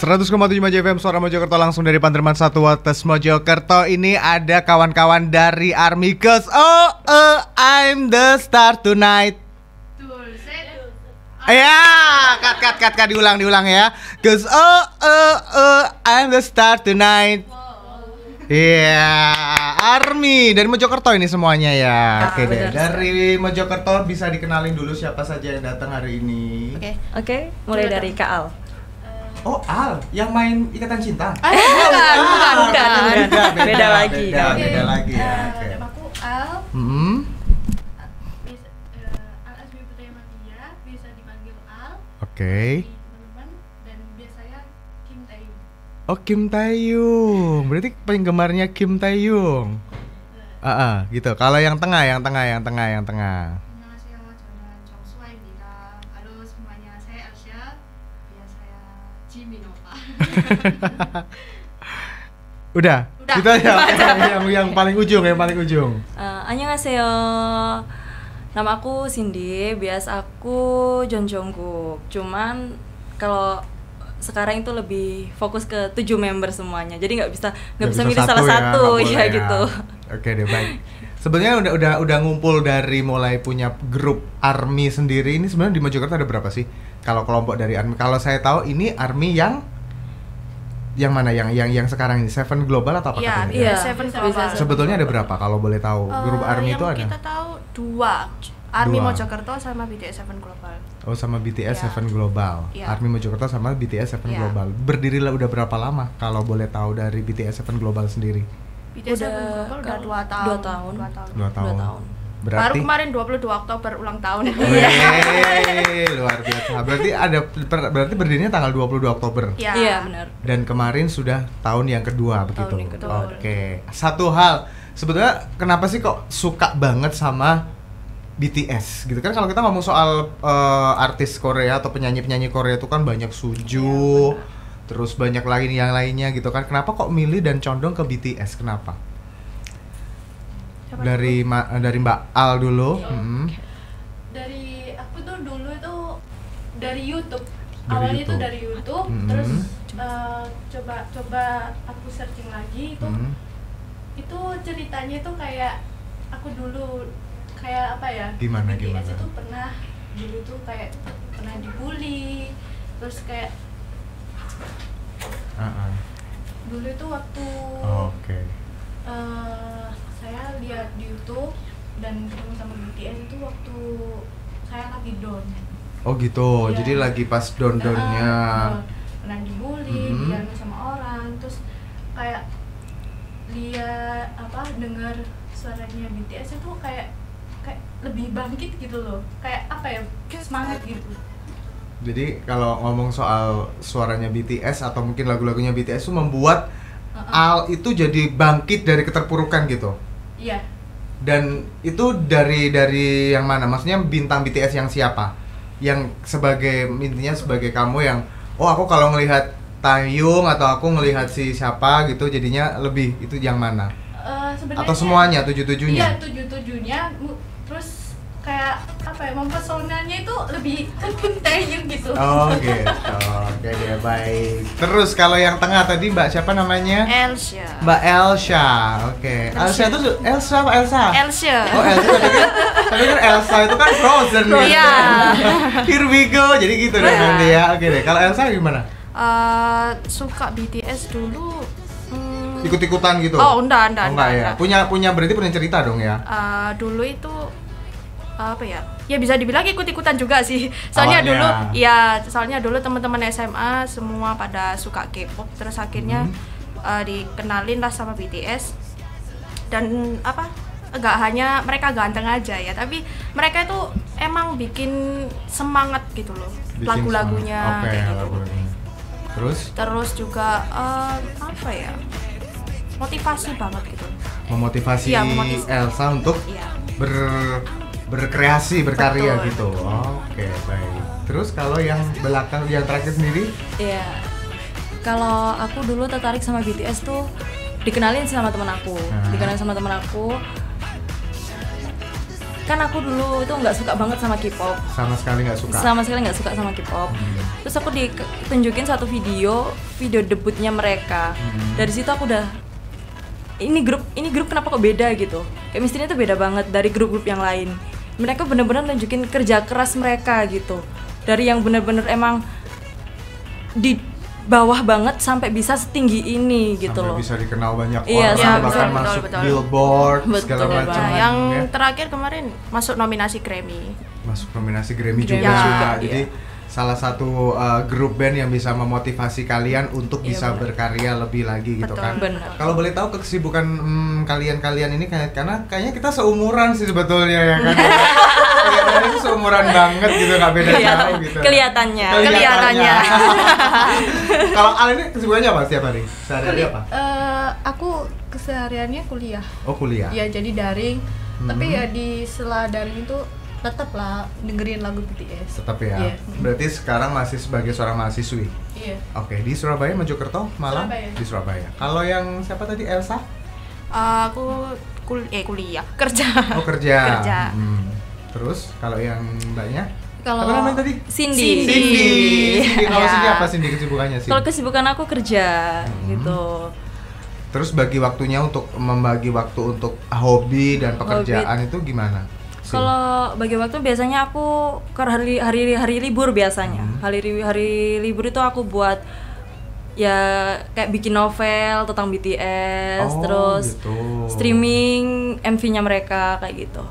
100,7 FM Suara Mojokerto langsung dari Panderman 1 Wates Mojokerto. Ini ada kawan-kawan dari ARMY. Cause I'm the star tonight. Ya, cut diulang ya. Cause I'm the star tonight. Iya, ARMY dari Mojokerto ini semuanya ya. Oke deh, dari Mojokerto bisa dikenalin dulu siapa saja yang datang hari ini. Oke, mulai dari Kak Al. Oh, Al, yang main Ikatan Cinta? Bukan. Beda lagi ya. Nama aku Al. Al Asmi Putri Matia, bisa dipanggil Al. Oke. Teman-teman, dan biasanya Kim Taeyong. Oh, Kim Taeyong. Berarti penggemarnya Kim Taeyong. Gitu. Kalau yang tengah. 안녕하세요. 저는 정수아입니다. Halo semuanya, saya Elsha. Ya, saya Jimin Opa. Udah. Kita yang paling ujung. 안녕하세요. Nama aku Cindy, bias aku Jeon Jungkook. Cuman kalau sekarang itu lebih fokus ke 7 member semuanya. Jadi nggak bisa milih salah satu ya gitu. Oke deh, baik. Sebenarnya udah ngumpul dari mulai punya grup ARMY sendiri. Ini sebenarnya di Mojokerto ada berapa sih? Kalau kelompok dari ARMY, kalau saya tahu ini ARMY yang mana yang sekarang ini Seven Global atau apa katanya? Iya, Seven Global. Sebetulnya ada berapa kalau boleh tahu? Grup ARMY itu ada? Yang kita tahu dua. ARMY Dua. Mojokerto sama BTS Seven Global. Oh, sama BTS Iya. Seven Global. Iya. ARMY Mojokerto sama BTS Seven Iya. Global. Berdiri udah berapa lama kalau boleh tahu dari BTS Seven Global sendiri? BTS Seven Global udah 2 tahun. 2 tahun. tahun. Baru Berarti kemarin 22 Oktober ulang tahun. Wih, luar biasa. Berarti berdirinya tanggal 22 Oktober. Iya, benar. Dan kemarin sudah tahun yang kedua begitu. yang kedua. Oke. Satu hal, sebetulnya kenapa sih kok suka banget sama BTS gitu kan? Kalau kita ngomong soal artis Korea atau penyanyi Korea itu kan banyak Suju, terus banyak yang lainnya gitu kan. Kenapa kok milih dan condong ke BTS? Kenapa? Dari Mbak Al dulu. Dari aku tuh dulu itu dari YouTube. Dari Awalnya YouTube. itu dari YouTube, terus coba aku searching lagi itu ceritanya itu kayak aku dulu kayak apa ya? Gimana? BTS itu pernah dulu tuh kayak pernah dibully, terus kayak dulu itu waktu Oke. saya lihat di YouTube dan ketemu sama BTS itu waktu saya lagi down. Oh gitu. Iya. Jadi lagi pas down-downnya. Pernah dibully, dibilangin sama orang, terus kayak lihat dengar suaranya BTS itu kayak lebih bangkit gitu loh. Kayak apa ya? Semangat gitu. Jadi kalau ngomong soal suaranya BTS atau mungkin lagu-lagunya BTS itu membuat Al itu jadi bangkit dari keterpurukan gitu. Iya. Dan itu dari yang mana? Maksudnya bintang BTS yang siapa? Yang intinya sebagai kamu yang aku kalau ngelihat Taeyong atau aku ngelihat si siapa gitu jadinya lebih itu yang mana? Sebenarnya Atau semuanya tujuh-tujuhnya? Iya, tujuh-tujuhnya. Terus kayak apa ya, mempesonanya itu lebih ke Kim Taeyong gitu. Oh gitu. Oke deh, baik. Terus kalau yang tengah tadi Mbak siapa namanya? Elsha. Mbak Elsha. Oke. Elsha itu Elsa apa Elsa? Elsha. Oh Elsa, tapi kan Elsa itu kan Frozen gitu. Iya. Here we go. Jadi gitu deh nanti ya. Oke deh. Kalau Elsa gimana? Suka BTS dulu. Ikut-ikutan gitu? Oh, enggak ya. Punya berarti punya cerita dong ya? Dulu itu apa ya? Ya bisa dibilang ikut-ikutan juga sih. Soalnya dulu teman-teman SMA semua pada suka K-pop, terus akhirnya dikenalin lah sama BTS. Dan enggak hanya mereka ganteng aja ya, tapi mereka itu emang bikin semangat gitu loh. Lagu-lagunya kayak gitu. Lagu-lagunya. Terus juga apa ya? Motivasi banget gitu. Memotivasi Memotivasi. Elsa untuk berkreasi, berkarya. Betul. Gitu. Oke, baik. Terus kalau yang belakang, yang terakhir sendiri? Iya. Kalau aku dulu tertarik sama BTS tuh dikenalin sama teman aku. kan aku dulu itu nggak suka banget sama K-pop. Sama sekali nggak suka. Sama sekali nggak suka sama K-pop. Terus aku ditunjukin satu video debutnya mereka. Dari situ aku udah ini grup kenapa kok beda gitu. Chemistry-nya tuh beda banget dari grup-grup yang lain. Mereka bener-bener nunjukin kerja keras mereka gitu. Dari yang bener-bener emang di bawah banget sampai bisa setinggi ini gitu sampai loh. bisa dikenal banyak Iya, orang, bahkan betul, masuk betul. Billboard Betul, segala betul. macam. Nah, yang ya. terakhir kemarin masuk nominasi Grammy. Masuk nominasi Grammy Grammy juga. juga, Jadi salah satu grup band yang bisa memotivasi kalian untuk Iya, bisa benar. berkarya lebih lagi gitu Betul. kan. Benar. Kalau boleh tahu kesibukan kalian ini karena kayaknya kita seumuran sih sebetulnya ya kan. Kelihatannya itu seumuran banget gitu, nggak beda jauh gitu. Kelihatannya. Kalau Al ini kesibukannya apa setiap hari? Sehari-hari apa? Aku kesehariannya kuliah. Oh, kuliah. Ya jadi daring. Tapi ya di sela daring itu tetap lah dengerin lagu BTS. Tetap ya. Iya. Berarti sekarang masih sebagai seorang mahasiswi. Iya. Oke, di Surabaya, Mojokerto, Malang? Surabaya. Di Surabaya. Kalau yang siapa tadi, Elsa? Aku kuliah, kerja. Oh, kerja. Kerja. Terus kalau yang mbaknya? Kalau Apa namanya tadi? Cindy. Cindy. Kalau Iya. Cindy apa Cindy kesibukannya sih? Kalau kesibukan aku kerja gitu. Terus bagi waktunya untuk membagi waktu untuk hobi dan pekerjaan itu gimana? Sin? Kalau bagi waktu biasanya aku ke hari libur biasanya. Hari libur itu aku buat ya kayak bikin novel tentang BTS, Oh, terus gitu. streaming MV-nya mereka kayak gitu.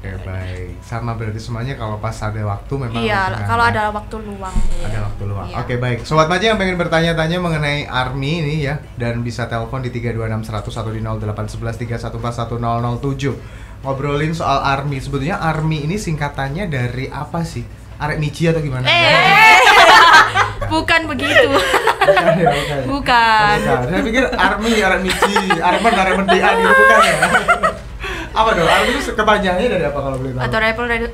Oke, baik. Sama berarti semuanya kalau pas ada waktu memang Iya, lakukan, kalau ya? ada waktu luang. Ada waktu luang. Iya. Oke, baik. Sobat Maja yang pengen bertanya-tanya mengenai ARMY ini ya, dan bisa telepon di 326 100 atau di 0811 314 1007. Ngobrolin soal ARMY. Sebetulnya ARMY ini singkatannya dari apa sih? Arek Michi atau gimana? Bukan begitu. Bukan ya, bukan. Bukan. Bukan. Saya pikir ARMY, Arek Michi, Arek DA gitu bukan ya? Apa dong? ARMY itu kepanjangannya dari apa kalau boleh tahu? Atau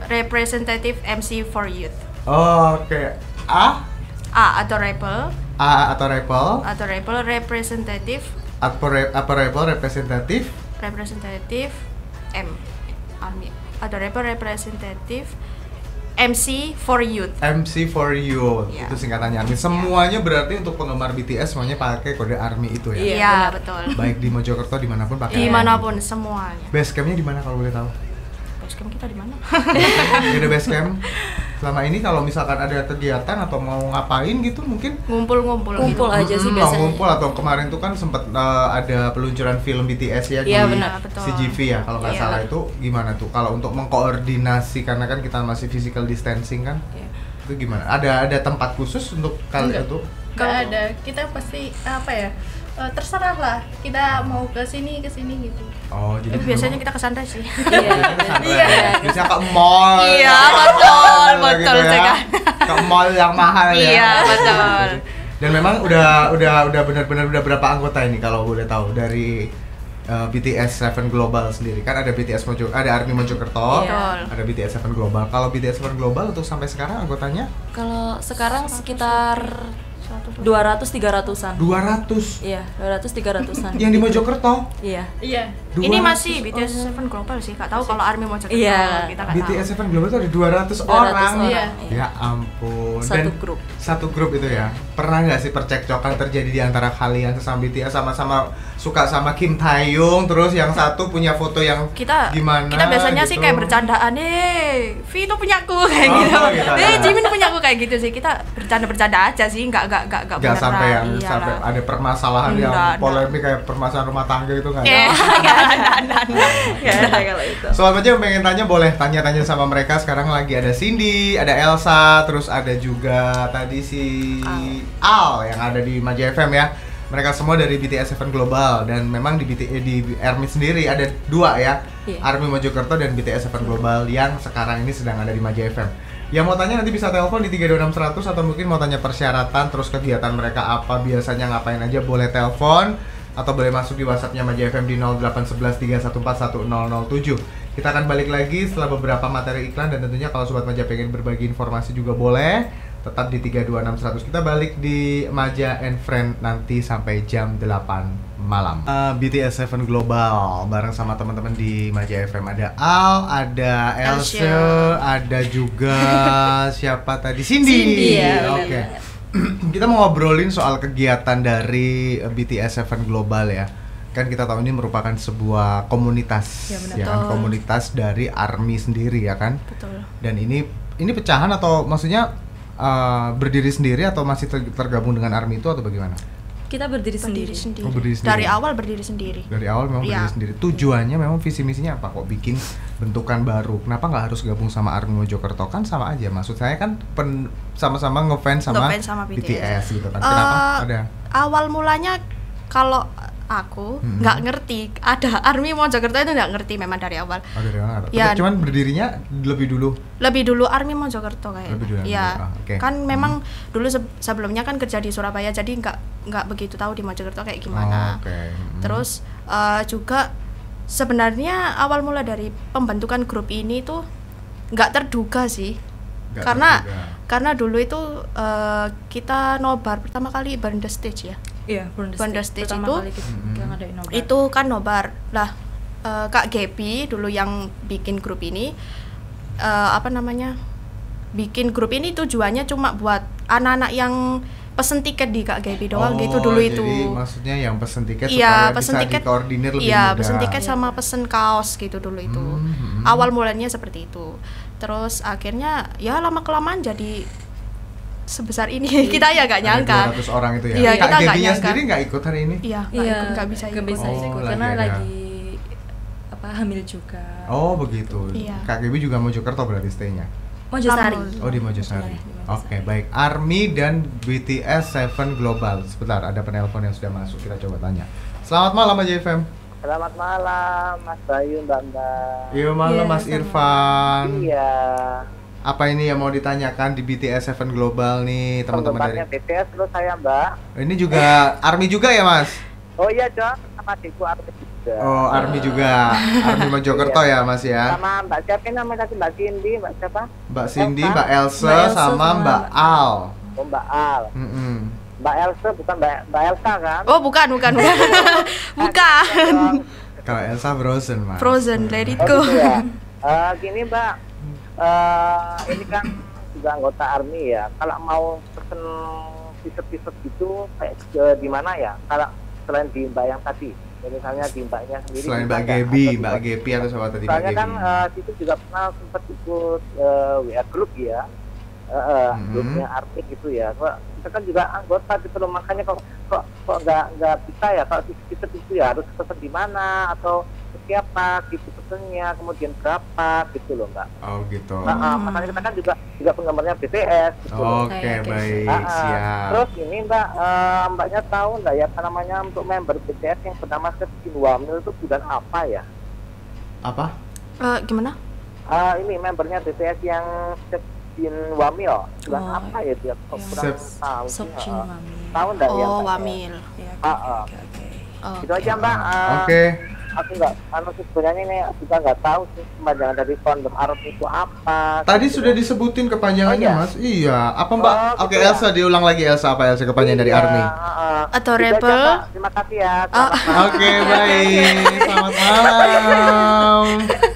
Representative MC for Youth. Oke. A A atau Rebel atau Rebel, atau Rebel Representative apa Rebel representatif M Army atau Rebel Representative MC for Youth. MC for You, Iya. itu singkatannya ARMY. Semuanya berarti untuk penggemar BTS semuanya pakai kode ARMY itu ya. Iya, Iya, benar. betul. Baik di Mojokerto dimanapun pakai. Dimanapun semuanya. Base campnya di mana kalau boleh tahu? Basecamp kita di mana? Di ada base camp. Selama ini kalau misalkan ada kegiatan atau mau ngapain gitu mungkin Ngumpul-ngumpul gitu. Kumpul aja sih mau biasanya. ngumpul atau kemarin tuh kan sempat ada peluncuran film BTS ya Iya, di benar, betul. CGV ya kalau nggak Iya. salah. Itu gimana tuh kalau untuk mengkoordinasi karena kan kita masih physical distancing kan? Iya. Itu gimana? Ada tempat khusus untuk kalian Enggak. tuh? Nggak ada. Kita pasti apa ya? Terserah lah. Kita mau ke sini gitu. Oh, jadi Tapi biasanya kita ke sunrise sih. Iya. Bisa ke mall. Iya, betul, betul gitu ya. sekali. Ke mall yang mahal ya. Iya, betul. Dan memang udah benar-benar udah berapa anggota ini kalau boleh tahu dari BTS Seven Global sendiri kan ada ada ARMY Mojokerto, Betul. ada BTS Seven Global. Kalau BTS Seven Global untuk sampai sekarang anggotanya Kalau sekarang sekitar 200-300an. 200 Iya, 200-300an. yang di Mojokerto. Iya. Iya. Ini 200 masih BTS Seven Global sih, nggak tahu kalau Army mau cek Iya. kita nggak tahu. BTS Seven Global itu ada 200 200 orang. Iya. Ya ampun. Satu Dan grup. Satu grup itu ya. Pernah nggak sih percekcokan terjadi di antara kalian sesama BTS sama-sama suka sama Kim Taeyong, terus yang satu punya foto yang Kita gimana? biasanya sih gitu? kayak bercandaan, V itu punyaku kayak Oh, gitu. gitu ya. Jimin punyaku kayak gitu sih. Kita bercanda aja sih, nggak Nggak beneran. sampai yang Iyalah. sampai ada permasalahan yang Nggak ada. polemik kayak permasalahan rumah tangga itu nggak Iya, ada. nggak ada. Nggak ada kalau itu. Sobat aja yang pengen tanya boleh tanya-tanya sama mereka. Sekarang lagi ada Cindy, ada Elsa, terus ada juga tadi si Al yang ada di Maja FM ya. Mereka semua dari BTS Seven Global dan memang di ARMY sendiri ada dua ya. Iya. ARMY Mojokerto dan BTS Seven Global yang sekarang ini sedang ada di Maja FM. Yang mau tanya nanti bisa telepon di 326 100 atau mungkin mau tanya persyaratan terus kegiatan mereka apa, biasanya ngapain aja boleh telepon atau boleh masuk di WhatsApp-nya Maja FM di 0811 314 1007. Kita akan balik lagi setelah beberapa materi iklan dan tentunya kalau Sobat Maja pengen berbagi informasi juga boleh. tetap di 326 100. Kita balik di Maja and Friend nanti sampai jam 8 malam. BTS Seven Global bareng sama teman-teman di Maja FM. Ada Al, ada Elsa, ada juga siapa tadi? Cindy. Ya, Oke. Kita mau ngobrolin soal kegiatan dari BTS Seven Global ya. Kan kita tahu ini merupakan sebuah komunitas, Ya, benar. ya kan? Betul. Komunitas dari ARMY sendiri ya kan. Betul. Dan ini pecahan atau maksudnya berdiri sendiri atau masih tergabung dengan ARMY itu atau bagaimana? Kita berdiri sendiri. Oh, berdiri sendiri. Dari awal berdiri sendiri. Dari awal memang Iya. berdiri sendiri. Tujuannya memang visi misinya apa kok bikin bentukan baru? Kenapa nggak harus gabung sama ARMY Mojokerto? Kan sama aja. Maksud saya kan sama-sama ngefans sama, BTS gitu kan. Kenapa ada? Awal mulanya kalau aku nggak ngerti ada ARMY Mojokerto itu nggak ngerti memang dari awal. Oh, dari mana? Ya. Cuman berdirinya lebih dulu. Lebih dulu ARMY Mojokerto kayak. Lebih dulu ARMY, Ya, oke. kan memang dulu sebelumnya kan kerja di Surabaya jadi nggak begitu tahu di Mojokerto kayak gimana. Oh, oke. Terus juga sebenarnya awal mula dari pembentukan grup ini tuh nggak terduga sih. Nggak karena terduga. karena dulu itu kita nobar pertama kali Burn the Stage ya. Iya, Burn the Stage pertama itu kali kita ngadain nobar. Itu kan nobar lah. Kak Gaby dulu yang bikin grup ini bikin grup ini tujuannya cuma buat anak-anak yang pesen tiket di Kak Gaby doang gitu dulu itu. Jadi maksudnya yang pesen tiket Iya, supaya pesen bisa tiket dikoordinir lebih iya, mudah. pesen tiket sama pesen kaos gitu dulu itu. Awal mulanya seperti itu. Terus akhirnya ya lama kelamaan jadi sebesar ini. Kita ya gak nyangka. Ada 200 orang itu ya. Iya, Kak kita nggak Gaby-nya nyangka. sendiri nggak ikut hari ini? Iya, Iya, nggak bisa nggak ikut. bisa Oh, ikut lagi karena ada. lagi hamil juga. Oh begitu. Iya. Kak Gaby juga Mojokerto berarti stay-nya. Mojosari. Oh di Mojosari. Iya, di Mojosari. Oke baik. ARMY dan BTS Seven Global. Sebentar ada penelpon yang sudah masuk, kita coba tanya. Selamat malam Aja FM. Selamat malam, Mas Bayu, Mbak Mbak. Iya malam Iya, Mas sama. Irfan. Iya. Apa ini yang mau ditanyakan di BTS Seven Global nih teman-teman dari? Penggemarnya BTS terus saya, Mbak. Ini juga ARMY juga ya Mas? Oh iya, Dong. Sama adikku Arti juga. Oh ARMY juga. ARMY Mojokerto ya Mas ya. Sama Mbak siapa namanya tadi? Mbak Cindy, Mbak siapa? Mbak Cindy, Elsa. Mbak Elsa, Mbak Elsa sama sama Mbak Al. Oh, Mbak Al. Mm-mm. Mbak Elsa bukan Mbak Elsa kan? Oh, bukan. Bukan. Kalau Elsa Frozen Mas. Frozen, let it Oh, go. gitu ya. Gini, Mbak. Ini kan juga anggota ARMY ya. Kalau mau pesen t-shirt gitu kayak di mana ya? Kalau selain di Mbak yang tadi, ya, misalnya di Mbaknya sendiri. Selain bisa Mbak nggak? Gaby, Atau Mbak di- Gaby atau siapa tadi Mbak Soalnya Gaby? kan situ juga pernah sempat ikut WA grup ya, grupnya artis gitu ya. Kok kita kan juga anggota gitu loh, makanya kok nggak bisa ya kalau t-shirt itu ya harus pesen di mana atau ke siapa gitu pesennya, kemudian berapa gitu loh Mbak. Oh gitu. Makanya kita kan juga penggemarnya BTS gitu loh. Oke, Oke. baik, siap. Terus ini Mbak, Mbaknya tahu nggak ya apa namanya untuk member BTS yang bernama Sepin Wamil itu bulan apa ya? Apa? Gimana? Ini membernya BTS yang Sepin Wamil bulan Oh, apa ya dia? Kok kurang Sep- tahu sih. Sokjin Mami. Tahu nggak ya? Oh, Mbak, ya? Wamil. Ya, Ah, oke, oke. Oh. Itu aja Mbak. Oke. Aku nggak, sebenarnya ini juga nggak tahu sih kepanjangan dari founder Arab itu apa. Tadi gitu. sudah disebutin kepanjangannya, Oh, iya? Mas. Iya. Apa Mbak? Oh, Oke, gitu ya. Elsa diulang lagi Elsa apa Elsa kepanjangan dari Iya, ARMY? Adorable. Gitu aja, Mbak. Terima kasih ya. Selamat malam. Oke, baik. Selamat malam.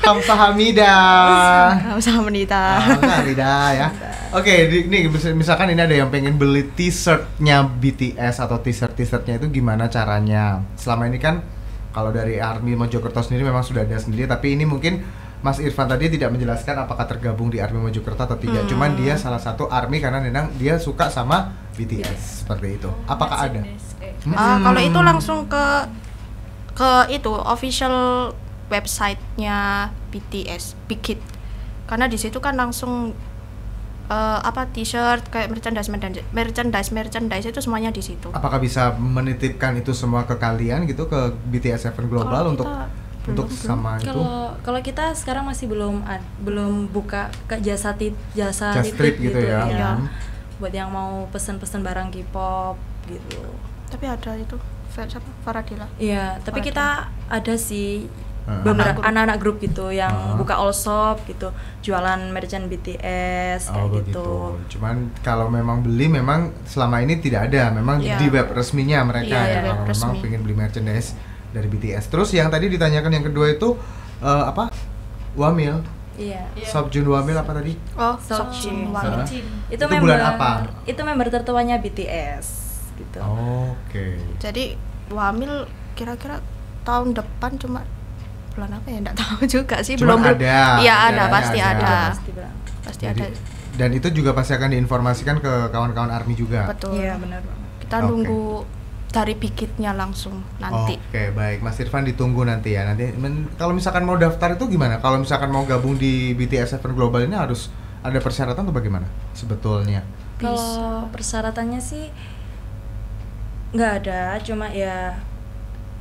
Hamsa Hamidah. Sama Menita. Hamsa Hamidah ya. Oke, nih misalkan ini ada yang pengen beli t-shirtnya BTS atau t-shirtnya itu gimana caranya? Selama ini kan kalau dari ARMY Mojokerto sendiri memang sudah ada sendiri, tapi ini mungkin Mas Irfan tadi tidak menjelaskan apakah tergabung di ARMY Mojokerto atau tidak. Cuman dia salah satu ARMY karena memang dia suka sama BTS seperti itu. Apakah ada? Kalau itu langsung ke itu official websitenya BTS, Big Hit. Karena di situ kan langsung t-shirt kayak merchandise itu semuanya di situ. Apakah bisa menitipkan itu semua ke kalian gitu ke BTS Seven Global Kalau untuk kita sama itu? Kalau kita sekarang masih belum buka ke jasa Just titip trip gitu ya. Iya. Buat yang mau pesen-pesen barang K-pop gitu. Tapi ada itu siapa? Faradila. Iya, tapi Waduh. kita ada sih beberapa anak-anak grup gitu yang buka all shop gitu, jualan merchant BTS kayak gitu. Cuman kalau memang beli memang selama ini tidak ada, memang di web resminya mereka ya kalau memang pengen beli merchandise dari BTS. Terus yang tadi ditanyakan yang kedua itu apa? Wamil. Iya. Sobjun Wamil apa tadi? Oh, Sobjun Wamil. Itu bulan apa? Itu member tertuanya BTS gitu. Oke. Jadi Wamil kira-kira tahun depan cuma bulan apa ya, enggak tahu juga sih. Cuman belum ada. Iya, ada pasti ada. Pasti Jadi, ada. Dan itu juga pasti akan diinformasikan ke kawan-kawan ARMY juga. Betul. Iya, benar banget. Kita nunggu dari bikitnya langsung nanti. Oke, baik. Mas Irfan ditunggu nanti ya. Nanti kalau misalkan mau daftar itu gimana? Kalau misalkan mau gabung di BTS Event Global ini harus ada persyaratan atau bagaimana sebetulnya? Kalau persyaratannya sih nggak ada, cuma ya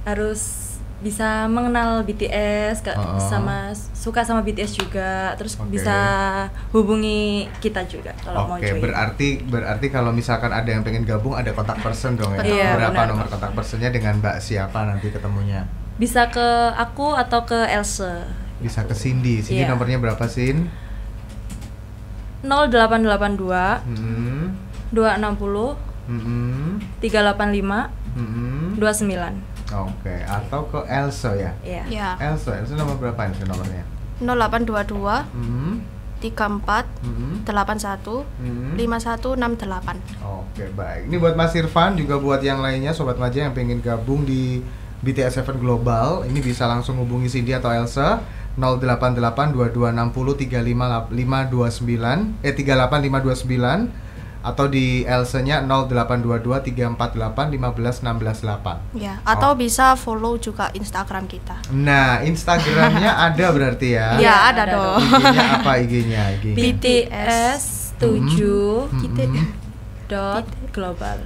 harus bisa mengenal BTS, sama suka sama BTS juga, terus bisa hubungi kita juga kalau mau join. Berarti kalau misalkan ada yang pengen gabung ada kontak person dong ya. Berapa nomor kontak personnya, dengan Mbak siapa nanti ketemunya? Bisa ke aku atau ke Else. Bisa ke Cindy. Nomornya berapa, Sin? 0882 260 385 29. Oke, atau ke Elsa ya? Iya. Elsa nomor berapa ini nomornya? 0822 34 81 5168. Oke, baik. Ini buat Mas Irfan, juga buat yang lainnya Sobat Maja yang pengen gabung di BTS Event Global, ini bisa langsung hubungi Cindy atau Elsa 088 2260 38529 38529 atau di Elsa-nya 0822 348 15168. Ya, atau bisa follow juga Instagram kita. Nah, Instagramnya ada berarti ya? Iya, ada dong. IG-nya apa IG-nya? BTS 7 .global.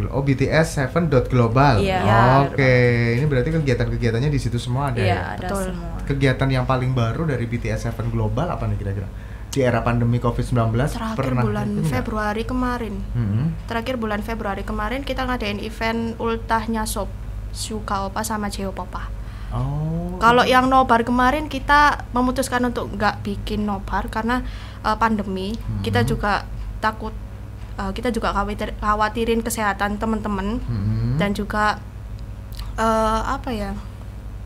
Oh, BTS 7.global. Iya. Oke, ini berarti kegiatan-kegiatannya di situ semua ada ya? Ada semua. Kegiatan yang paling baru dari BTS 7 Global apa nih kira-kira? Di era pandemi COVID-19 terakhir bulan Februari kemarin. Terakhir bulan Februari kemarin kita ngadain event ultahnya Suka Opa sama Jeo Popa. Kalau yang nobar kemarin kita memutuskan untuk nggak bikin nobar karena pandemi. Kita juga takut, kita juga khawatirin kesehatan teman-teman dan juga apa ya?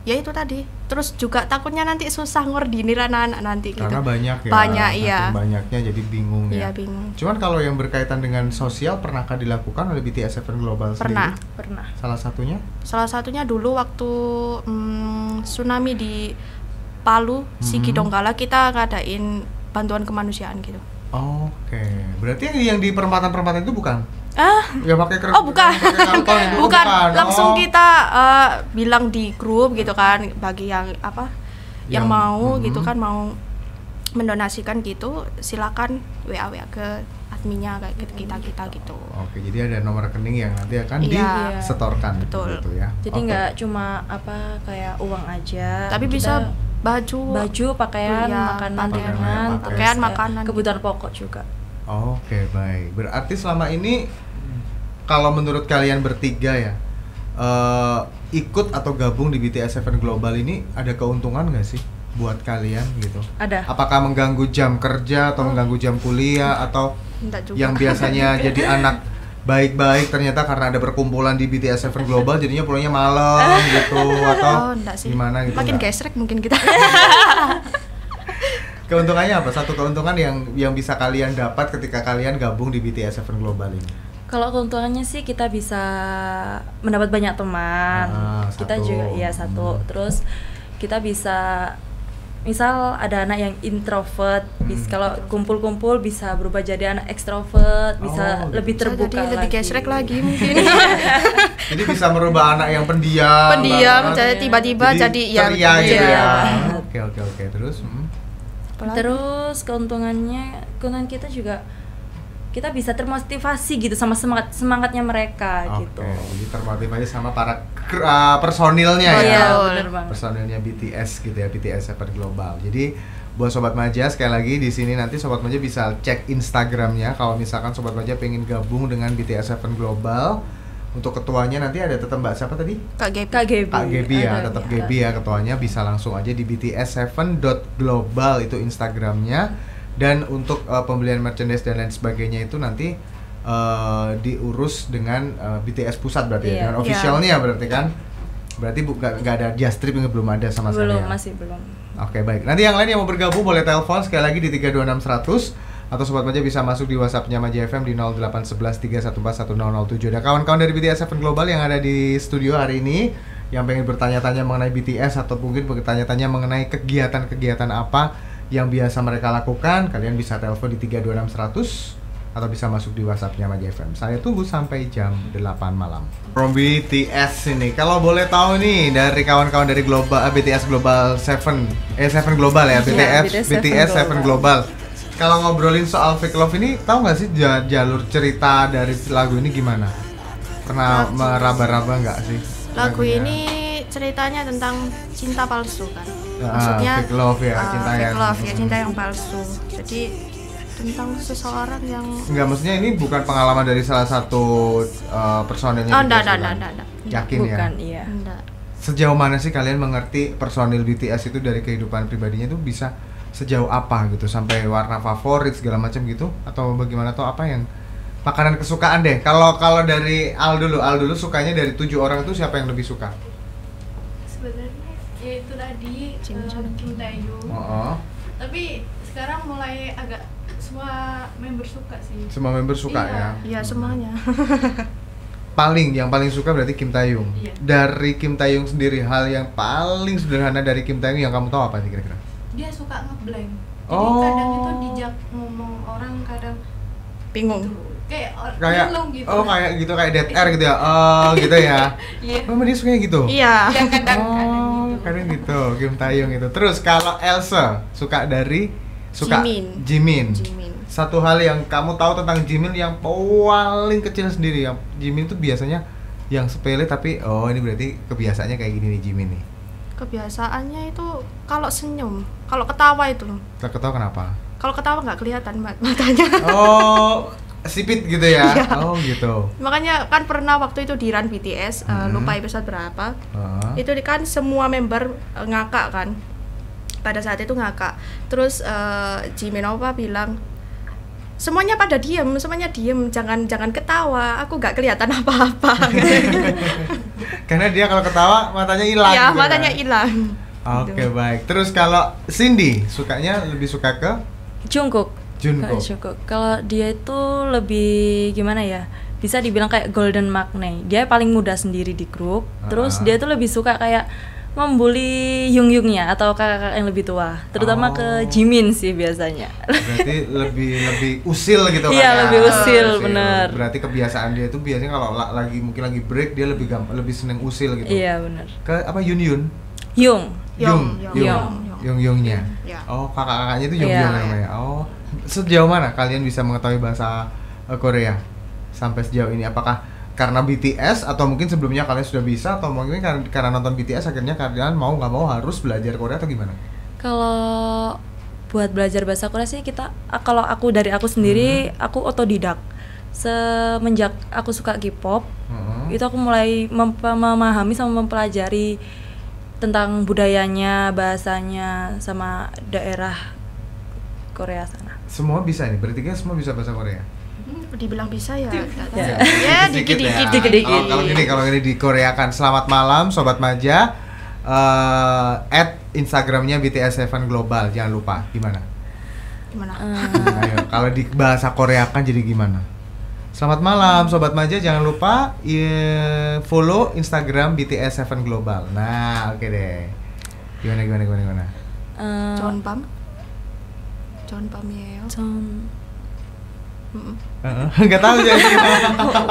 Ya itu tadi. Terus juga takutnya nanti susah ngordinir anak-anak nanti gitu. Karena banyak ya. Banyak, iya. Banyaknya jadi bingung ya. Iya, bingung. Cuman kalau yang berkaitan dengan sosial pernahkah dilakukan oleh BTS Event Global sendiri? Pernah. Salah satunya? Salah satunya dulu waktu tsunami di Palu, Sigi Donggala, kita ngadain bantuan kemanusiaan gitu. Oke. Berarti yang di perempatan-perempatan itu bukan? Ya pakai kertas. Oh, bukan. Bukan. Langsung Oh. kita bilang di grup gitu kan, bagi yang apa? Yang mau gitu kan, mau mendonasikan gitu, silakan WA ke adminnya kayak kita gitu. Oke, jadi ada nomor rekening yang nanti akan Iya. disetorkan. Betul. Gitu ya. Jadi nggak cuma apa kayak uang aja. Tapi bisa baju, pakaian, makanan ringan, pakaian, makanan, kebutuhan pokok juga. Oke, baik. Berarti selama ini kalau menurut kalian bertiga ya, ikut atau gabung di BTS Event Global ini ada keuntungan nggak sih buat kalian gitu? Ada. Apakah mengganggu jam kerja atau mengganggu jam kuliah atau yang biasanya jadi anak baik-baik ternyata karena ada perkumpulan di BTS Event Global jadinya pulangnya malam gitu atau gimana gitu? Makin gesrek mungkin kita. Keuntungannya apa? Satu keuntungan yang bisa kalian dapat ketika kalian gabung di BTS Event Global ini? Kalau keuntungannya sih kita bisa mendapat banyak teman. Kita juga satu. Terus kita bisa, misal ada anak yang introvert, kalau kumpul-kumpul bisa berubah jadi anak ekstrovert, bisa lebih terbuka jadi lebih gesrek lagi mungkin. Jadi bisa merubah anak yang pendiam jadi tiba-tiba jadi ceria gitu ya. Oke. Terus keuntungan kita juga kita bisa termotivasi gitu sama semangatnya mereka gitu. Jadi termotivasi sama para personilnya benar banget. Personilnya BTS gitu ya, BTS Event Global. Jadi buat Sobat Maja sekali lagi di sini nanti Sobat Maja bisa cek Instagramnya kalau misalkan Sobat Maja pengen gabung dengan BTS Event Global. Untuk ketuanya nanti ada tetap Mbak siapa tadi? Kak Gaby. Kak Gaby. Kak Gaby ya, Ada, tetap ada. Gaby ya ketuanya, bisa langsung aja di bts7.global itu Instagramnya. Dan untuk pembelian merchandise dan lain sebagainya itu nanti diurus dengan BTS pusat berarti ya, Iya. dengan officialnya berarti kan. Berarti nggak ada just trip, belum ada sama sekali Belum, ya? masih belum. Oke, baik. Nanti yang lain yang mau bergabung boleh telepon sekali lagi di 326100 atau Sobat Maja bisa masuk di WhatsApp-nya Maja FM di 0811 314 1007. Ada kawan-kawan dari BTS7 Global yang ada di studio hari ini yang pengen bertanya-tanya mengenai BTS atau mungkin bertanya-tanya mengenai kegiatan-kegiatan apa yang biasa mereka lakukan. Kalian bisa telepon di 326100 atau bisa masuk di WhatsApp-nya Maja FM. Saya tunggu sampai jam 8 malam. From BTS ini, kalau boleh tahu nih dari kawan-kawan dari Global BTS Global 7 Global ya, BTS 7 Global. Kalau ngobrolin soal Fake Love ini, tahu nggak sih jalur cerita dari lagu ini gimana? Pernah meraba-raba nggak sih? Lagu lagunya? ini ceritanya tentang cinta palsu kan. Fake love ya, cinta fake yang love ya, cinta yang palsu. Jadi tentang seseorang yang Enggak, maksudnya ini bukan pengalaman dari salah satu personilnya. Oh, BTS, enggak. bukan? Yakin Bukan, ya? iya. Enggak. Sejauh mana sih kalian mengerti personil BTS itu dari kehidupan pribadinya itu bisa sejauh apa gitu, sampai warna favorit segala macam gitu, atau bagaimana, atau apa yang makanan kesukaan deh? Kalau dari Al dulu sukanya dari 7 orang itu siapa yang lebih suka? Sebenarnya ya itu tadi Kim Taehyung. Oh, Tapi sekarang mulai agak semua member suka sih. semua member suka Iya. ya. Iya, semuanya. Yang paling suka berarti Kim Taehyung. Iya. Dari Kim Taehyung sendiri, hal yang paling sederhana dari Kim Taehyung yang kamu tahu apa sih kira-kira? Dia suka ngeblank. Jadi Oh. kadang itu dijak ngomong orang kadang Bingung. kayak Kayak linglung gitu. oh kayak gitu, kayak dead air gitu ya. Oh, gitu ya. Iya. Oh, dia sukanya gitu. Iya. Ya kadang Oh, gitu. kadang gitu, Kim Taehyung itu. Terus kalau Elsa suka Jimin. Jimin. Satu hal yang kamu tahu tentang Jimin yang paling kecil sendiri, yang Jimin itu biasanya yang sepele tapi oh ini berarti kebiasaannya kayak gini nih Jimin nih. Kebiasaannya itu kalau senyum, kalau ketawa itu. Kita ketawa kenapa? Kalau ketawa nggak kelihatan matanya. Oh, sipit gitu ya. Iya. Oh, gitu. Makanya kan pernah waktu itu di run BTS, lupa episode berapa. Itu kan semua member ngakak kan. Pada saat itu ngakak. Terus Jimin Opa bilang, semuanya pada diem, jangan ketawa, aku nggak kelihatan apa-apa. Karena dia kalau ketawa matanya hilang. Iya, gitu matanya kan? hilang. Oke, Gitu. baik. Terus kalau Cindy lebih suka ke Jungkook. Jungkook. Kalau dia itu lebih gimana ya? Bisa dibilang kayak golden magnet. Dia paling muda sendiri di grup. Terus dia tuh lebih suka kayak membuli Yung-Yungnya atau kakak yang lebih tua, terutama ke Jimin sih biasanya. Berarti lebih usil gitu kan? Iya, ya? lebih usil, bener. Berarti kebiasaan dia itu biasanya kalau mungkin lagi break dia lebih seneng usil gitu. Iya benar. Ke apa Yun? Yung-Yungnya. Ya. Oh, kakak-kakaknya itu Iya. Yung-Yung namanya. Oh, sejauh mana kalian bisa mengetahui bahasa Korea sampai sejauh ini? Apakah karena BTS atau mungkin sebelumnya kalian sudah bisa, atau mungkin karena nonton BTS akhirnya kalian mau nggak mau harus belajar Korea atau gimana? Kalau buat belajar bahasa Korea sih kalau aku dari aku sendiri, aku otodidak. Semenjak aku suka K-pop, itu aku mulai memahami sama mempelajari tentang budayanya, bahasanya, sama daerah Korea sana. Semua bisa nih, berarti kan semua bisa bahasa Korea? Dibilang bisa ya. Ya. Ya, dikit-dikit. Kalau ini dikoreakan. Selamat malam Sobat Maja. At Instagramnya BTS7 Global, jangan lupa. Gimana? Ayo, kalau di bahasa Koreakan jadi gimana? Selamat malam Sobat Maja, jangan lupa follow Instagram BTS7 Global. Nah, oke deh. Gimana? John Pam ya. Enggak tahu jadi.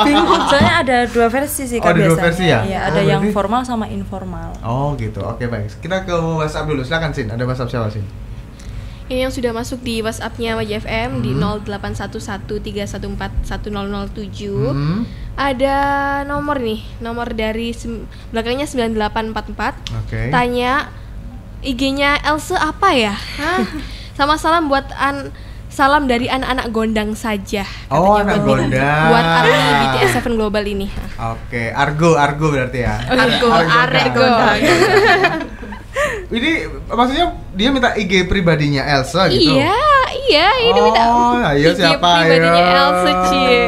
Bingung. Soalnya ada dua versi sih Oh, ada biasanya. dua versi ya? Iya, Oh, ada yang berarti- formal sama informal. Oh, gitu. Oke, baik. Kita ke WhatsApp dulu. Silakan Sin. Ada WhatsApp siapa Sin? Ini yang sudah masuk di WhatsApp-nya Maja FM di 081131410007. Ada nomor nih, nomor dari belakangnya 9844. Oke. Tanya IG-nya Elsa apa ya? Hah? Sama salam buat salam dari anak-anak Gondang saja. Oh, katanya anak buat- Gondang. Buat ARMY BTS 7 Global ini. Oke, Argo berarti ya. Argo, arek Gondang. Gondang. Ini maksudnya dia minta IG pribadinya Elsa gitu. Iya, ini minta ayo IG siapa pribadinya ayo? Elsa, Cie.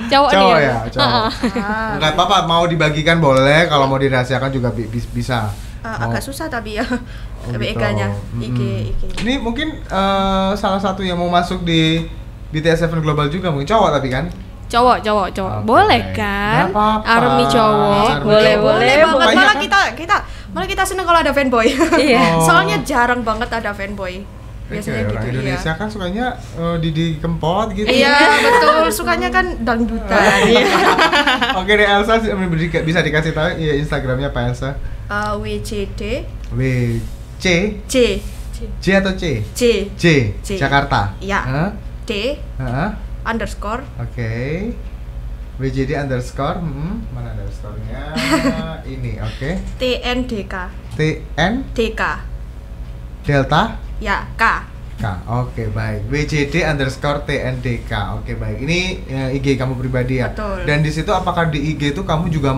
Cowok nih Cowok ya? ya, cowok. Enggak apa-apa, mau dibagikan boleh, kalau mau dirahasiakan juga bisa. Agak susah tapi ya. Oh, BK-nya, gitu. IG. Ini mungkin salah satu yang mau masuk di BTS 7 Global juga mungkin cowok tapi kan? Cowok. Oke. Boleh kan? Nggak apa-apa. ARMY cowok. ARMY Boleh, cowok. boleh. Banget. Banyak Malah kan? malah kita seneng kalau ada fanboy. Iya. Oh. Soalnya jarang banget ada fanboy. Biasanya Orang gitu Indonesia iya. kan sukanya Didi Kempot gitu. Iya, betul. Sukanya kan dangdutan. Iya. Oke deh Elsa bisa dikasih tahu ya Instagramnya apa Elsa? WCD WC C J atau C? C J Jakarta. Iya. Hah? D Hah? underscore Oke. WJD underscore, mana underscore-nya? Ini, oke. TNDK TN DK Delta ya K. K. Oke, baik. WJD underscore TNDK. Oke, baik. Ini IG kamu pribadi ya. Betul. Dan di situ apakah di IG itu kamu juga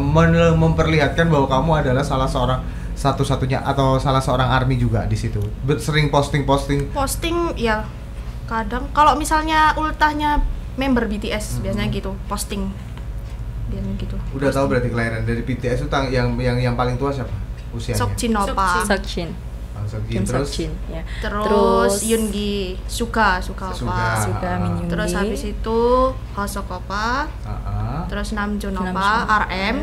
memperlihatkan bahwa kamu adalah salah seorang satu-satunya atau salah seorang ARMY juga di situ? Sering posting Posting ya kadang kalau misalnya ultahnya member BTS biasanya gitu posting biasanya gitu. udah tahu berarti kelahiran dari BTS itu yang paling tua siapa usianya? Seokjin Opa. Seokjin. Seokjin. Kim Terus Seokjin ya. Terus Yoongi Suga Suga. Opa. Suga Min Yoongi. Terus habis itu Hosok Opa. Terus Namjoon Opa, Namjoon. RM.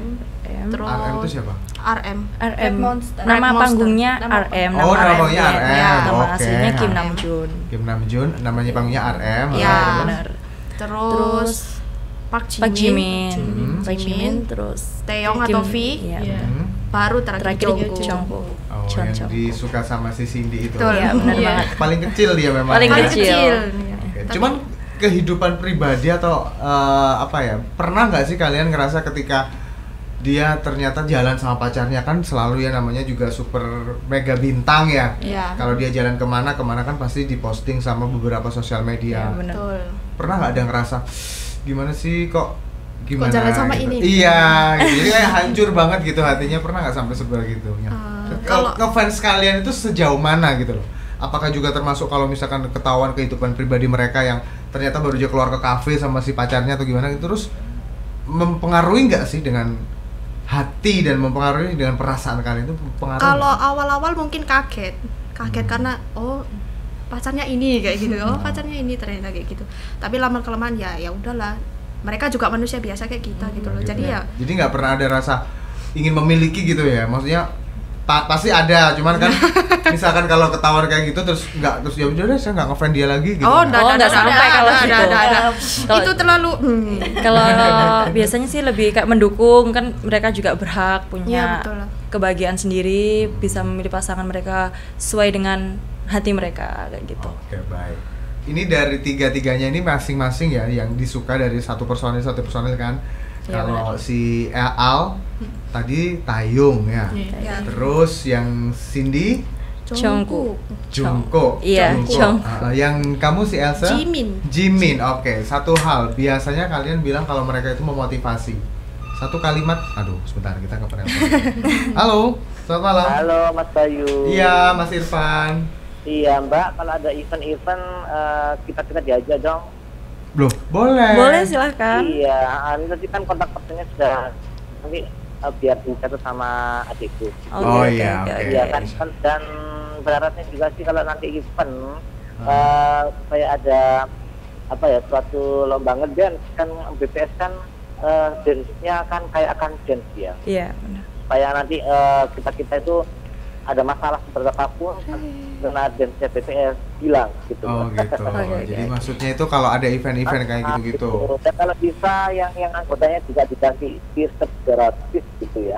Terus RM itu siapa? RM. RM. Monster. Nama Red Monster. panggungnya Nama RM. Oh, nama panggungnya ya. RM. Ya, nama Oke. aslinya Kim RM. Namjoon. Kim Namjoon, namanya panggungnya RM. Iya. Benar. Terus Park Pak Jimin. Jimin. Pak Jimin Jimin. terus Taeyong Kim- atau V. Iya. Iya. Baru terakhir Terakhir Jungkook. Jungkook. Oh, Chon yang Jungkook. disuka sama si Cindy itu. Betul. Iya, benar Iya. banget. Paling kecil dia memang. Paling Paling kecil. kecil. Oke, cuman kehidupan pribadi atau apa ya? Pernah nggak sih kalian ngerasa ketika dia ternyata jalan sama pacarnya kan selalu ya namanya juga super mega bintang ya. Iya. Kalau dia jalan kemana kan pasti diposting sama beberapa sosial media. Iya, benar. Betul. Pernah nggak ada ngerasa gimana sih kok gimana jalan sama gitu. ini? Iya gitu. Jadi kayak hancur banget gitu hatinya. Pernah nggak sampai sebegitunya? Kalau ngefans kalian itu sejauh mana gitu loh? Apakah juga termasuk kalau misalkan ketahuan kehidupan pribadi mereka yang ternyata baru aja keluar ke kafe sama si pacarnya atau gimana gitu, terus mempengaruhi nggak sih dengan hati dan mempengaruhi dengan perasaan kalian itu pengaruh? Kalau awal-awal mungkin kaget karena pacarnya ini kayak gitu. Pacarnya ini ternyata kayak gitu. Tapi lama kelamaan ya udahlah. Mereka juga manusia biasa kayak kita gitu loh. Jadi ya Jadi nggak pernah ada rasa ingin memiliki gitu ya? Maksudnya pasti ada, cuman kan misalkan kalau ketahuan kayak gitu terus ya udah saya nggak ngefriend dia lagi gitu. nggak sampai kalau gitu. Kalau- Itu terlalu Kalau biasanya sih lebih kayak mendukung, kan mereka juga berhak Iya, punya betul lah. kebahagiaan sendiri, bisa memilih pasangan mereka sesuai dengan hati mereka kayak gitu. Oke, baik. Ini dari tiga-tiganya ini masing-masing ya yang disuka dari satu personil kan. Iya, Kalau si Al tadi Taeyong ya. Iya. Terus yang Cindy Jungkook. Jungkook. Iya, Jungkook. Yang kamu si Elsa? Jimin. Oke, satu hal. Biasanya kalian bilang kalau mereka itu memotivasi. Satu kalimat. Aduh, sebentar kita ke penelpon. Halo, selamat malam. Halo Mas Bayu. Iya, Mas Irfan. Iya Mbak, kalau ada event-event kita diajak dong. Loh, boleh. Boleh silahkan. Iya, nanti kan kontak personnya sudah nanti biar dicatat sama adikku. Oh iya, oke. Iya kan, dan berharapnya juga sih kalau nanti event supaya ada suatu lomba ngedance kan BTS kan dance-nya kan kayak akan dance ya. Iya, benar. Supaya nanti kita itu ada masalah seperti apapun karena dance-nya BTS hilang gitu. Oh gitu. Oke. Jadi maksudnya itu kalau ada event-event kayak gitu-gitu. Dan kalau bisa yang anggotanya juga diganti t-shirt gratis gitu ya.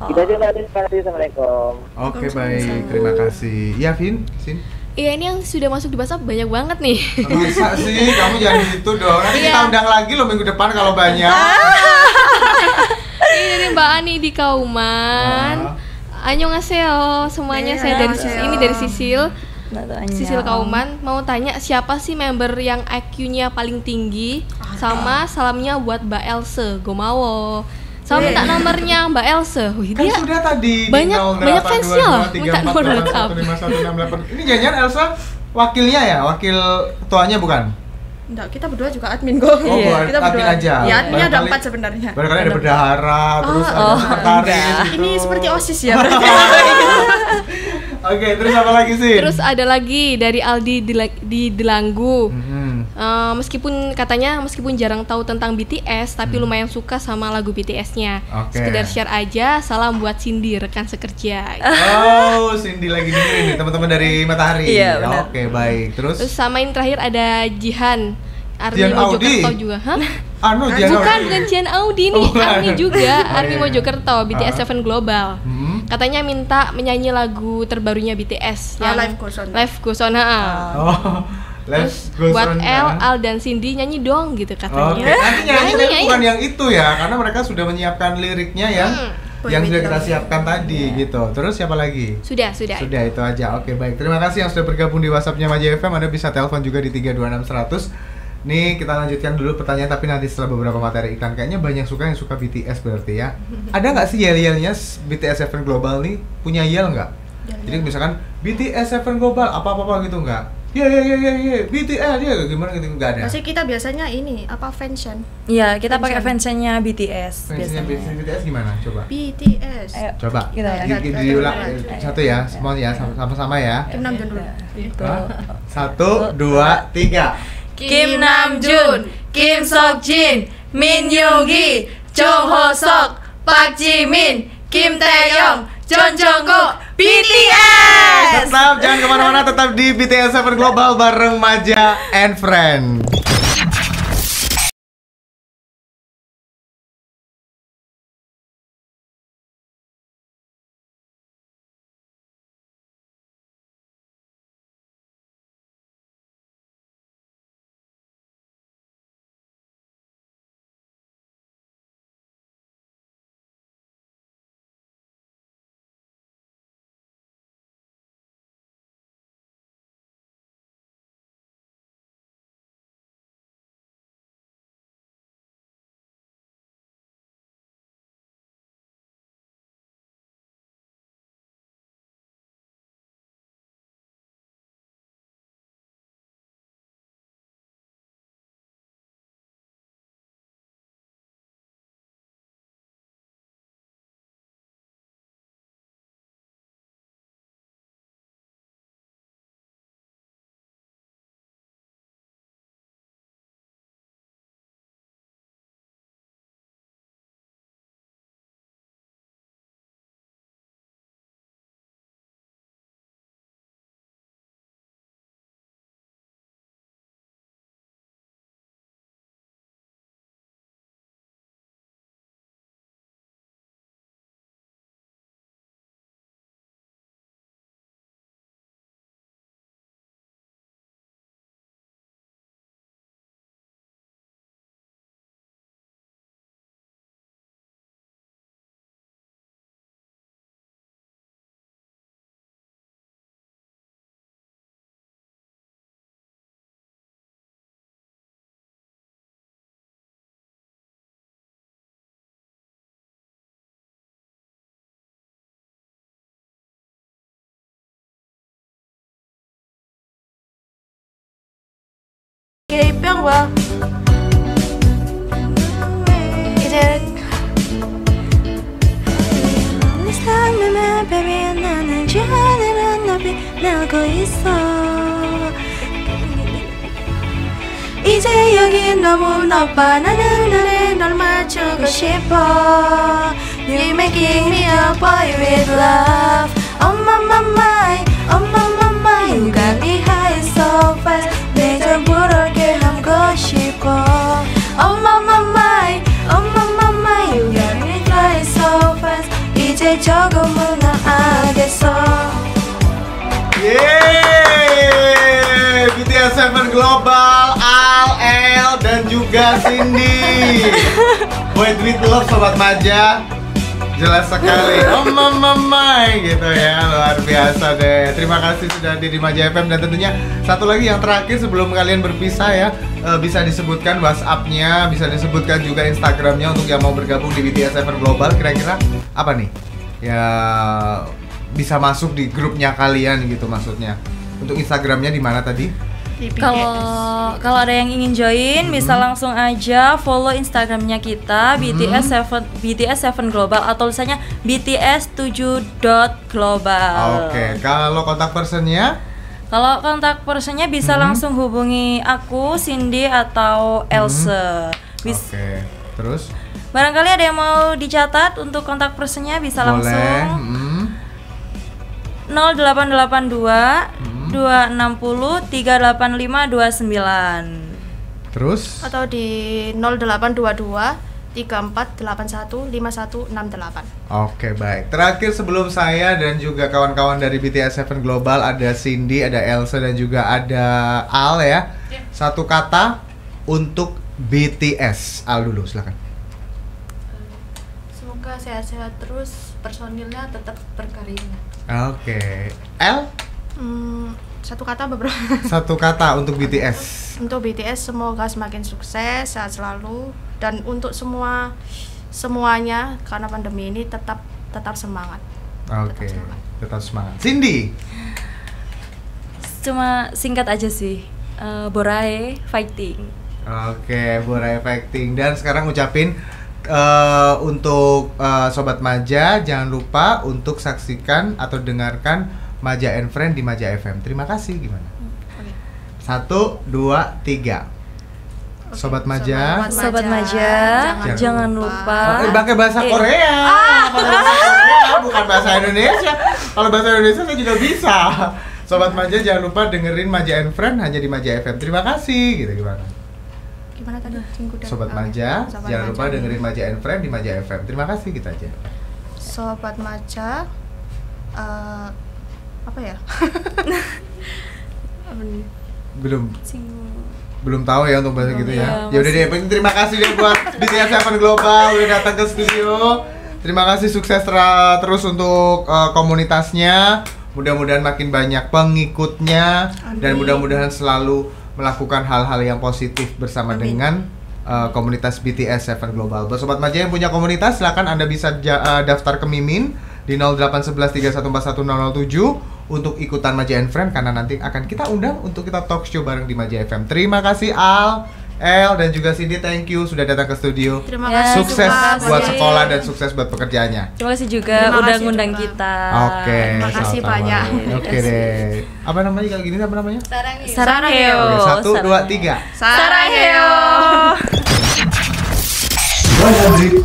Kita aja Mbak. Assalamualaikum. Oke, baik. Terima kasih. Iya, Vin. Sin. Iya, ini yang sudah masuk di WhatsApp banyak banget nih. Masa sih kamu jangan gitu dong. Nanti kita undang lagi loh minggu depan kalau banyak. Ini dari Mbak Ani di Kauman. Annyeonghaseyo semuanya, saya dari Sisil. Ini dari Sisil. Sisil Kauman mau tanya siapa sih member yang IQ-nya paling tinggi, sama salamnya buat Mbak Else Gomawo. Sama minta nomornya Mbak Else. Wih, Kan dia sudah tadi banyak fansnya loh, minta nomor WhatsApp. Ini jangan Elsa wakilnya ya, wakil ketuanya bukan? Enggak, kita berdua juga admin kok. Oh, buat kita admin berdua aja. Ya, adminnya ada Barangkali- 4 sebenarnya. Barangkali ada bendahara, terus ada sekretaris gitu. Ini seperti OSIS ya berarti. Oke, terus apa lagi sih? Terus ada lagi dari Aldi di Delanggu. Meskipun jarang tahu tentang BTS, tapi lumayan suka sama lagu BTS-nya. Oke. Sekedar share aja, salam buat Cindy, rekan sekerja. Oh, Cindy lagi dengerin nih teman-teman dari Matahari. Iya, benar. Oke, baik. Terus Terus sama yang terakhir ada Jihan Army Jihan Audi. Mojokerto juga. Hah? Jihan Bukan Jihan Audi nih, Oh, bukan. Army juga, Oh, Army iya. Mojokerto, BTS Seven Global. Hmm. Katanya minta menyanyi lagu terbarunya BTS yang Live Goes On. Live Goes On, Oh, let's go buat on, El, ya. Al dan Cindy nyanyi dong gitu Oke, katanya. nanti nyanyinya Nyanyi. bukan yang itu ya, karena mereka sudah menyiapkan liriknya yang sudah kita siapkan tadi gitu. Terus siapa lagi? Sudah. Sudah itu aja. Oke, baik. Terima kasih yang sudah bergabung di WhatsApp-nya Maja FM. Anda bisa telepon juga di 326100. Nih, kita lanjutkan dulu pertanyaan tapi nanti setelah beberapa materi iklan. Kayaknya banyak yang suka BTS berarti ya. Ada nggak sih yel-yelnya BTS Seven Global nih? Punya yel nggak? Jadi misalkan BTS Seven Global apa-apa gitu nggak? Ya BTS ya gimana gitu nggak ada. Masih kita biasanya ini apa fansign? Iya, kita pakai fansnya BTS Fansnya biasanya. BTS gimana? Coba. BTS. Ayo, Coba. kita ya. Diulang satu ya, semua ya sama-sama ya. Kim Namjoon dulu. Hah? 1, 2, 3. Kim Namjoon, Kim Seokjin, Min Yoongi, Jung Hoseok, Park Jimin, Kim Taeyong, John Jungkook, BTS. Tetap jangan kemana-mana, tetap di BTS Seven Global bareng Maja and Friend. K-pop 와. 이제 baby 나는 general 높이 날고 있어. 이제 여기 너무 높아. 나는 너를 널 맞추고 싶어. You making me a boy with love. Oh my my my, oh my my my. You got me high so fast. 내 전부럽게 함고 싶어. Oh my my my, oh my my my. You got me fly so fast. 이제 조금은 알겠어. Yeay, BTS Seven Global, Al, El, dan juga Cindy. Wait with love Sobat Maja. Jelas sekali. Oh mamai gitu ya, luar biasa deh. Terima kasih sudah hadir di Maja FM dan tentunya satu lagi yang terakhir sebelum kalian berpisah ya, bisa disebutkan WhatsApp-nya, bisa disebutkan juga Instagram-nya untuk yang mau bergabung di BTS Event Global. Kira-kira apa nih? Ya bisa masuk di grupnya kalian gitu maksudnya. Untuk Instagram-nya di mana tadi? Di BTS. Kalau ada yang ingin join bisa langsung aja follow Instagramnya kita BTS7 Global atau tulisannya BTS7.global. Oke, kalau kontak personnya? Kalau kontak personnya bisa langsung hubungi aku, Cindy atau Else. Oke, terus? Barangkali ada yang mau dicatat untuk kontak personnya bisa Boleh. langsung 0882 260 385 29. Terus? Atau di 0822 3481 5168. Oke, baik. Terakhir sebelum saya dan juga kawan-kawan dari BTS7 Global, ada Cindy, ada Elsa dan juga ada Al ya. Satu kata untuk BTS. Al dulu, silakan. Semoga sehat-sehat terus, personilnya tetap berkarya. Oke. L? Satu kata beberapa. Satu kata untuk BTS. Untuk BTS semoga semakin sukses, sehat selalu, dan untuk semuanya karena pandemi ini tetap semangat. Oke, tetap semangat. Cindy? Cuma singkat aja sih. Borae fighting. Oke, Borae fighting. Dan sekarang ucapin untuk Sobat Maja, jangan lupa untuk saksikan atau dengarkan Maja and Friend di Maja FM. Terima kasih, gimana? 1, 2, 3. Sobat Maja, jangan lupa. pakai bahasa Korea. Pakai bahasa Korea, bukan bahasa Indonesia. Kalau bahasa Indonesia saya juga bisa. Sobat Maja jangan lupa dengerin Maja and Friend hanya di Maja FM. Terima kasih, gitu gimana? Gimana tadi? Sobat Maja, jangan lupa dengerin Maja and Friend di Maja FM. Terima kasih, gitu aja. Sobat Maja, apa ya? Belum tahu ya untuk bahasa gitu ya. Ya udah masih. deh, penting terima kasih deh buat BTS7 Global udah datang ke studio. Terima kasih, sukses terus untuk komunitasnya. Mudah-mudahan makin banyak pengikutnya. Amin. Dan mudah-mudahan selalu melakukan hal-hal yang positif bersama dengan komunitas BTS7 Global. Buat Sobat Maja yang punya komunitas, silakan Anda bisa daftar ke Mimin di 0811314107 untuk ikutan Maja and Friend, karena nanti akan kita undang untuk kita talk show bareng di Maja FM. Terima kasih Al, El dan juga Cindy, thank you sudah datang ke studio. Terima Ya, kasih. Sukses Terima buat kasih. sekolah dan sukses buat pekerjaannya. Terima kasih juga Terima udah kasih ngundang juga. kita. Oke, Terima kasih sama-sama. banyak. Oke deh. Apa namanya kalau gini, apa namanya? Saranghaeyo. Oke, 1, 2, 3. Saranghaeyo. 100.7